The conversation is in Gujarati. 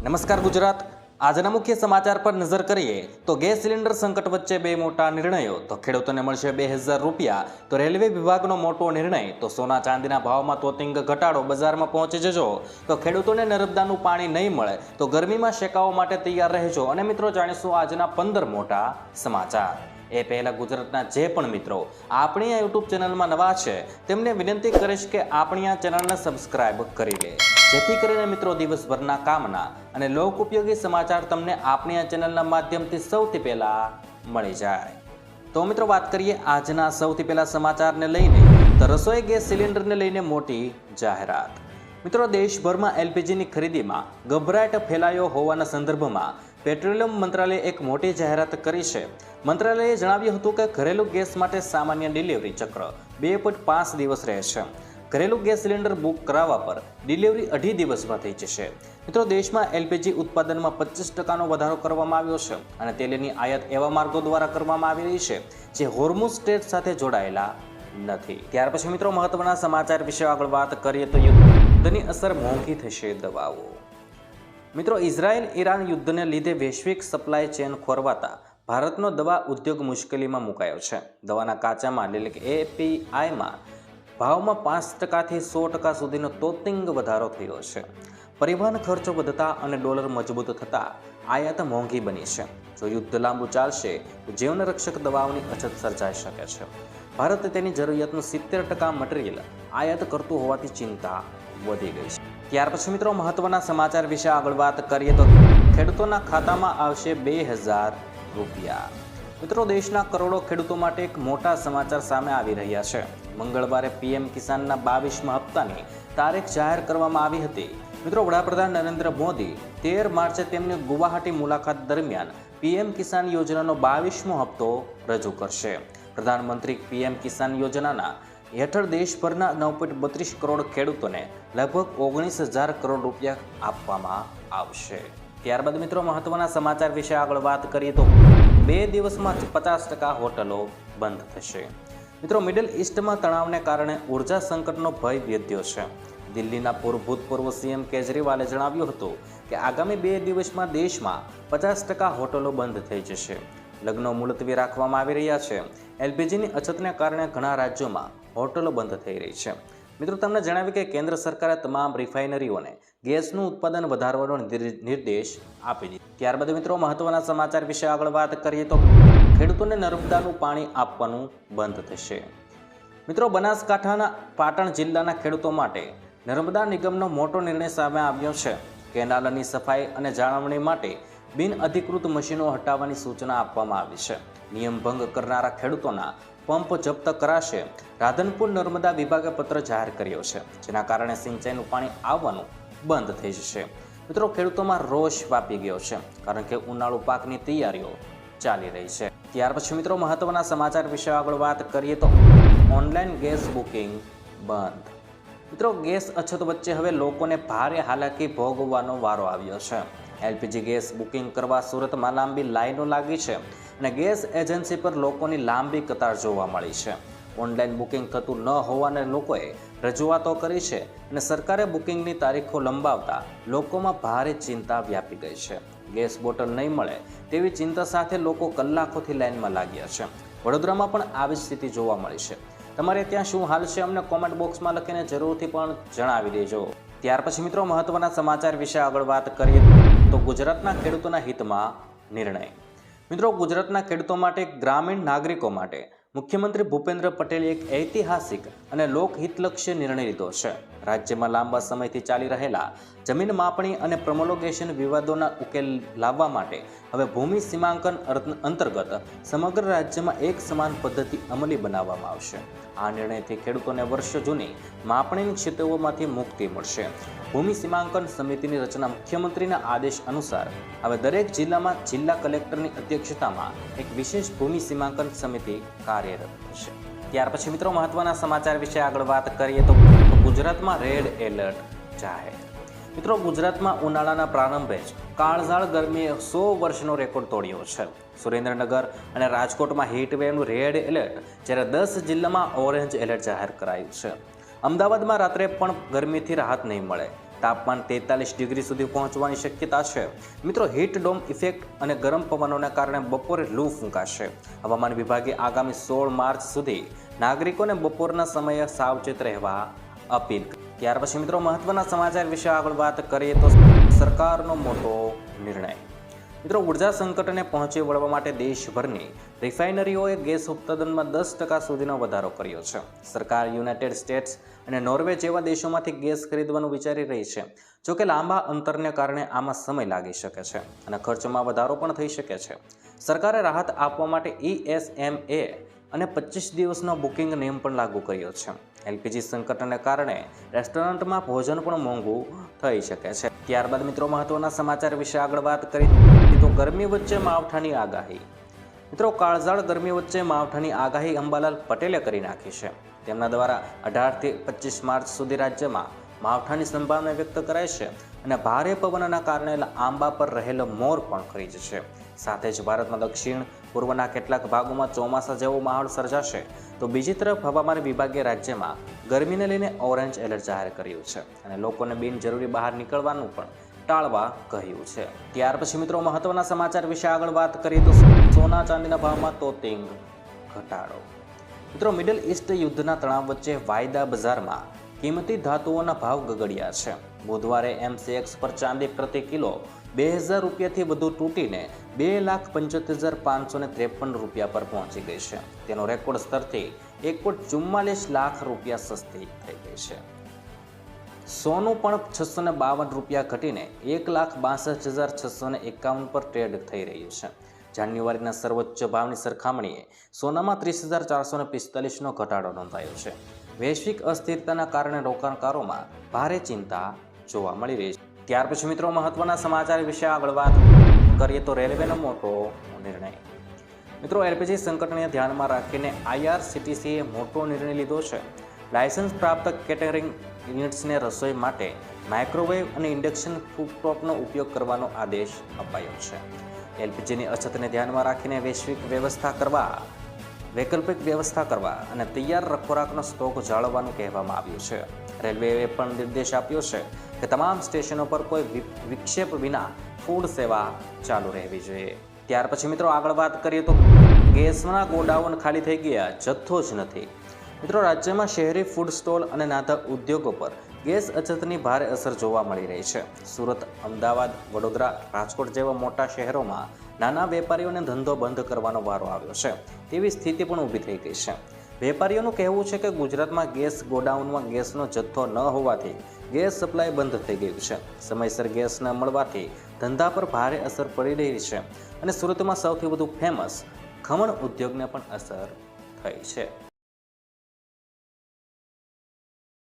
નમસ્કાર ગુજરાત. આજના મુખ્ય સમાચાર પર નજર કરીએ તો ગેસ સિલિન્ડર સંકટ વચ્ચે બે મોટા નિર્ણયો. તો ખેડૂતોને મળશે 2000 રૂપિયા. તો રેલવે વિભાગનો મોટો નિર્ણય. તો સોના ચાંદીના ભાવમાં તોતિંગ ઘટાડો. બજારમાં પહોંચી જજો. તો ખેડૂતોને નર્મદાનું પાણી નહીં મળે તો ગરમીમાં શેકાવા માટે તૈયાર રહેજો. અને મિત્રો જાણીશું આજના 15 મોટા સમાચાર. એ પહેલા ગુજરાતના જે પણ મિત્રો આપણી આ યુટ્યુબ ચેનલમાં નવા છે તેમને વિનંતી કરીશ કે આપણી આ ચેનલને સબસ્ક્રાઇબ કરી લે, જેથી કરીને મિત્રો દિવસભરના કામના અને લોક ઉપયોગી સમાચાર તમને આપણી આ ચેનલના માધ્યમથી સૌથી પહેલા મળી જાય. તો મિત્રો વાત કરીએ આજના સૌથી પહેલા સમાચારને લઈને. તો રસોઈ ગેસ સિલિન્ડરને લઈને મોટી જાહેરાત. મિત્રો દેશભરમાં એલપીજીની ખરીદીમાં ગભરાટ ફેલાયો હોવાના સંદર્ભમાં પેટ્રોલિયમ મંત્રાલયે એક મોટી જાહેરાત કરી છે. મંત્રાલયે જણાવ્યું હતું કે ઘરેલું ગેસ માટે સામાન્ય ડિલિવરી ચક્ર 2.5 દિવસ રહેશે. ઘરેલું ગેસ સિલિન્ડર બુક કરાવવા પર ડિલિવરી 2.5 દિવસમાં થઈ જશે. મિત્રો દેશમાં એલપીજી ઉત્પાદનમાં 25% વધારો કરવામાં આવ્યો છે અને તેલની આયાત એવા માર્ગો દ્વારા કરવામાં આવી રહી છે જે હોર્મુઝ સ્ટ્રેટ સાથે જોડાયેલા નથી. ત્યાર પછી મિત્રો મહત્વના સમાચાર વિશે આગળ વાત કરીએ તો યુદ્ધની અસર મોંઘી થશે દવાઓ. મિત્રો ઇઝરાયલ ઈરાન યુદ્ધને લીધે વૈશ્વિક સપ્લાય ચેન ખોરવાતા ભારતનો દવા ઉદ્યોગ મુશ્કેલીમાં મુકાયો છે. દવાના કાચા માલ એટલે કે એપીઆઈમાં ભાવમાં 5%થી 100% સુધીનો તોતિંગ વધારો થયો છે. પરિવહન ખર્ચો વધતા અને ડોલર મજબૂત થતાં આયાત મોંઘી બની છે. જો યુદ્ધ લાંબુ ચાલશે તો જીવનરક્ષક દવાઓની અછત સર્જાઈ શકે છે. ભારત તેની જરૂરિયાતનું 70% મટીરિયલ આયાત કરતું હોવાથી ચિંતા વધી ગઈ છે. ત્યાર પછી મિત્રો મહત્વના સમાચાર વિશે આગળ વાત કરીએ તો ખેડૂતોના ખાતામાં આવશે 2000 રૂપિયા. મિત્રો દેશના કરોડો ખેડૂતો માટે એક મોટા સમાચાર સામે આવી રહ્યા છે. મંગળવારે પીએમ કિસાનના 22મા હપ્તાની તારીખ જાહેર કરવામાં આવી હતી. મિત્રો વડાપ્રધાન નરેન્દ્ર મોદી 13 માર્ચે તેમની ગુવાહાટી મુલાકાત દરમિયાન પીએમ કિસાન યોજનાનો 22મો હપ્તો રજૂ કરશે. પ્રધાનમંત્રી પીએમ કિસાન યોજનાના હેઠળ દેશભરના 9.32 કરોડ ખેડૂતોને લગભગ 19,000 કરોડ રૂપિયા આપવામાં આવશે. ત્યારબાદ મિત્રો મહત્વના સમાચાર વિશે આગળ વાત કરીએ તો 2 દિવસમાં 50% હોટલો બંધ થશે. મિત્રો મિડલ ઈસ્ટમાં તણાવને કારણે ઉર્જા સંકટનો ભય વધ્યો છે. દિલ્હીના ભૂતપૂર્વ સીએમ કેજરીવાલે જણાવ્યું હતું કે આગામી 2 દિવસમાં દેશમાં 50% હોટલો બંધ થઈ જશે. લગ્નો મુલતવી રાખવામાં આવી રહ્યા છે. એલપીજીની અછતને કારણે ઘણા રાજ્યોમાં હોટલો બંધ થઈ રહી છે. મિત્રો તમને જણાવ્યું કે કેન્દ્ર સરકારે તમામ રિફાઇનરીઓને ગેસનું ઉત્પાદન વધારવાનો નિર્દેશ આપી દીધો. ત્યારબાદ મિત્રો મહત્વના સમાચાર વિશે આગળ વાત કરીએ તો ખેડૂતોને નર્મદાનું પાણી આપવાનું બંધ થશે. મિત્રો બનાસકાંઠાના પાટણ જિલ્લાના ખેડૂતો માટે નર્મદા નિગમનો મોટો નિર્ણય સામે આવ્યો છે. કેનાલની સફાઈ અને જાળવણી માટે બિનઅધિકૃત મશીનો હટાવવાની સૂચના આપવામાં આવી છે. નિયમ ભંગ કરનારા ખેડૂતોના પંપ જપ્ત કરાશે. રાધનપુર નર્મદા વિભાગે પત્ર જાહેર કર્યો છે, જેના કારણે સિંચાઈનું પાણી આવવાનું બંધ થઈ જશે. મિત્રો ખેડૂતોમાં રોષ વ્યાપી ગયો છે, કારણ કે ઉનાળુ પાકની તૈયારીઓ ચાલી રહી છે. ત્યાર પછી મિત્રો મહત્વના સમાચાર વિશે આગળ વાત કરીએ તો ઓનલાઈન ગેસ બુકિંગ બંધ. મિત્રો ગેસ અછત વચ્ચે હવે લોકોને ભારે હાલાકી ભોગવવાનો વારો આવ્યો છે. એલપીજી ગેસ બુકિંગ કરવા સુરતમાં લાંબી લાઈનો લાગી છે અને ગેસ એજન્સી પર લોકોની લાંબી કતાર જોવા મળી છે. ઓનલાઈન બુકિંગ થતું ન હોવાને લોકોએ રજૂઆતો કરી છે અને સરકારે બુકિંગની તારીખો લંબાવતા લોકોમાં ભારે ચિંતા વ્યાપી ગઈ છે. ગેસ બોટલ નહીં મળે તેવી ચિંતા સાથે લોકો કલાકોથી લાઈનમાં લાગ્યા છે. વડોદરામાં પણ આવી સ્થિતિ જોવા મળી છે. તમારે ત્યાં શું હાલ છે અમને કોમેન્ટ બોક્સમાં લખીને જરૂરથી પણ જણાવી દેજો. ત્યાર પછી મિત્રો મહત્વના સમાચાર વિશે આગળ વાત કરીએ તો ગુજરાતના ખેડૂતોના હિતમાં નિર્ણય. મિત્રો ગુજરાતના ખેડૂતો માટે, ગ્રામીણ નાગરિકો માટે મુખ્યમંત્રી ભૂપેન્દ્ર પટેલે એક ઐતિહાસિક અને લોકહિતલક્ષી નિર્ણય લીધો છે. રાજ્યમાં લાંબા સમયથી ચાલી રહેલા જમીન માપણી અને પ્રોમોલોગેશન વિવાદોના ઉકેલ લાવવા માટે હવે ભૂમિ સીમાંકન અંતર્ગત સમગ્ર રાજ્યમાં એક સમાન પદ્ધતિ અમલી બનાવવામાં આવશે. આ નિર્ણયથી ખેડૂતોને વર્ષો જૂની માપણીની ક્ષેત્રોમાંથી મુક્તિ મળશે. ભૂમિ સીમાંકન સમિતિની રચના મુખ્યમંત્રીના આદેશ અનુસાર હવે દરેક જિલ્લામાં જિલ્લા કલેક્ટરની અધ્યક્ષતામાં એક વિશેષ ભૂમિ સીમાંકન સમિતિ કાર્યરત થશે. ત્યાર પછી મિત્રો મહત્વના સમાચાર વિશે આગળ વાત કરીએ તો ગુજરાતમાં રેડ એલર્ટ જાહેર. મિત્રો ગુજરાતમાં ઉનાળાના પ્રારંભે જ કાળઝાળ ગરમીએ 100 વર્ષનો રેકોર્ડ તોડ્યો છે. સુરેન્દ્રનગર અને રાજકોટમાં હીટવેવનું રેડ એલર્ટ, જ્યારે 10 જિલ્લામાં ઓરેન્જ એલર્ટ જાહેર કરાયું છે. અમદાવાદમાં રાત્રે પણ ગરમીથી રાહત નહીં મળે. તાપમાન 43 ડિગ્રી સુધી પહોંચવાની શક્યતા છે. મિત્રો, હીટ ડોમ ઇફેક્ટ અને ગરમ પવનોને કારણે બપોરે લૂ ફૂંકાશે. હવામાન વિભાગે આગામી 16 માર્ચ સુધી નાગરિકોને બપોરના સમયે સાવચેત રહેવા અપીલ. ત્યાર પછી મિત્રો મહત્વના સમાચાર વિશે આગળ વાત કરીએ તો સરકારનો મોટો નિર્ણય. મિત્રો, ઉર્જા સંકટને પહોંચી વળવા માટે દેશભરની રિફાઇનરીઓએ ગેસ ઉત્પાદનમાં 10% સુધીનો વધારો કર્યો છે. સરકાર યુનાઇટેડ સ્ટેટ્સ અને નોર્વે જેવા દેશોમાંથી ગેસ ખરીદવાનું વિચારી રહી છે. જોકે લાંબા અંતરને કારણે આમાં સમય લાગી શકે છે અને ખર્ચમાં વધારો પણ થઈ શકે છે. સરકારે રાહત આપવા માટે ESMA અને 25 દિવસનો બુકિંગ નિયમ પણ લાગુ કર્યો છે. એલપીજી સંકટને કારણે રેસ્ટોરન્ટમાં ભોજન પણ મોંઘું થઈ શકે છે. ત્યારબાદ મિત્રો મહત્વના સમાચાર વિશે આગળ વાત કરીએ તો ગરમી વચ્ચે માવઠાની આગાહી. મિત્રો, કાળઝાળ ગરમી વચ્ચે માવઠાની આગાહી અંબાલાલ પટેલે કરી નાખી છે. તેમના દ્વારા 18 થી 25 માર્ચ સુધી રાજ્યમાં માવઠાની સંભાવના વ્યક્ત કરાઈ છે અને ભારે પવનના કારણે આંબા પર રહેલો મોર પણ ખરી જશે. સાથે જ ભારતમાં દક્ષિણ પૂર્વના કેટલાક ભાગોમાં ચોમાસા જેવો માહોલ સર્જાશે. તો બીજી તરફ હવામાન વિભાગે રાજ્યમાં ગરમીને લઈને ઓરેન્જ એલર્ટ જાહેર કર્યું છે અને લોકોને બિનજરૂરી બહાર નીકળવાનું પણ ટાળવા કહ્યું છે. ત્યાર પછી મિત્રો મહત્વના સમાચાર વિશે આગળ વાત કરીએ તો સોના ચાંદીના ભાવમાં તોતિંગ ઘટાડો. મિત્રો, મિડલ ઇસ્ટ યુદ્ધના તણાવ વચ્ચે વાયદા બજારમાં કિંમતી ધાતુઓના ભાવ ગગડ્યા છે. બુધવારે MCX પર ચાંદી પ્રતિ કિલો 2000 રૂપિયાથી વધુ તૂટીને 2,75,553 રૂપિયા પર પહોંચી ગઈ છે. તેનો રેકોર્ડ સ્તરથી 1,44 લાખ રૂપિયા સસ્તી થઈ ગઈ છે. સોનું પણ 652 રૂપિયા ઘટીને 1,62,651 પર ટ્રેડ થઈ રહ્યું છે. જાન્યુઆરીના સર્વોચ્ચ ભાવની સરખામણીએ સોનામાં 30,445નો ઘટાડો નોંધાયો છે. વૈશ્વિક અસ્થિરતાના કારણે રોકાણકારોમાં ભારે ચિંતા જોવા મળી રહી છે. ત્યાર પછી મિત્રો મહત્વના સમાચાર વિશે આગળ વાત કરીએ તો રેલવેનો મોટો નિર્ણય. મિત્રો, એલપીજી સંકટને ધ્યાનમાં રાખીને IRCTCએ મોટો નિર્ણય લીધો છે. લાયસન્સ પ્રાપ્ત કેટરિંગ યુનિટ્સને રસોઈ માટે માઇક્રોવેવ અને ઇન્ડક્શન કૂકટોપનો ઉપયોગ કરવાનો આદેશ અપાયો છે. એલપીજીની અછતને ધ્યાનમાં રાખીને વૈકલ્પિક વ્યવસ્થા કરવા અને તૈયાર ખોરાકનો સ્ટોક જાળવવાનું કહેવામાં આવ્યું છે. રેલવેએ પણ નિર્દેશ આપ્યો છે કે તમામ સ્ટેશનો પર કોઈ વિક્ષેપ વિના ફૂડ સેવા ચાલુ રહેવી જોઈએ. ત્યાર પછી મિત્રો આગળ વાત કરીએ તો ગેસના ગોડાઉન ખાલી થઈ ગયા, જથ્થો જ નથી. મિત્રો, રાજ્યમાં શહેરી ફૂડ સ્ટોલ અને નાના ઉદ્યોગો પર ગેસ અછતની ભારે અસર જોવા મળી રહી છે. સુરત, અમદાવાદ, વડોદરા, રાજકોટ જેવા મોટા શહેરોમાં નાના વેપારીઓને ધંધો બંધ કરવાનો વારો આવ્યો છે તેવી સ્થિતિ પણ ઊભી થઈ ગઈ છે. વેપારીઓનું કહેવું છે કે ગુજરાતમાં ગેસ ગોડાઉનમાં ગેસનો જથ્થો ન હોવાથી ગેસ સપ્લાય બંધ થઈ ગયું છે. સમયસર ગેસ ન મળવાથી ધંધા પર ભારે અસર પડી રહી છે અને સુરતમાં સૌથી વધુ ફેમસ ખમણ ઉદ્યોગને પણ અસર થઈ છે.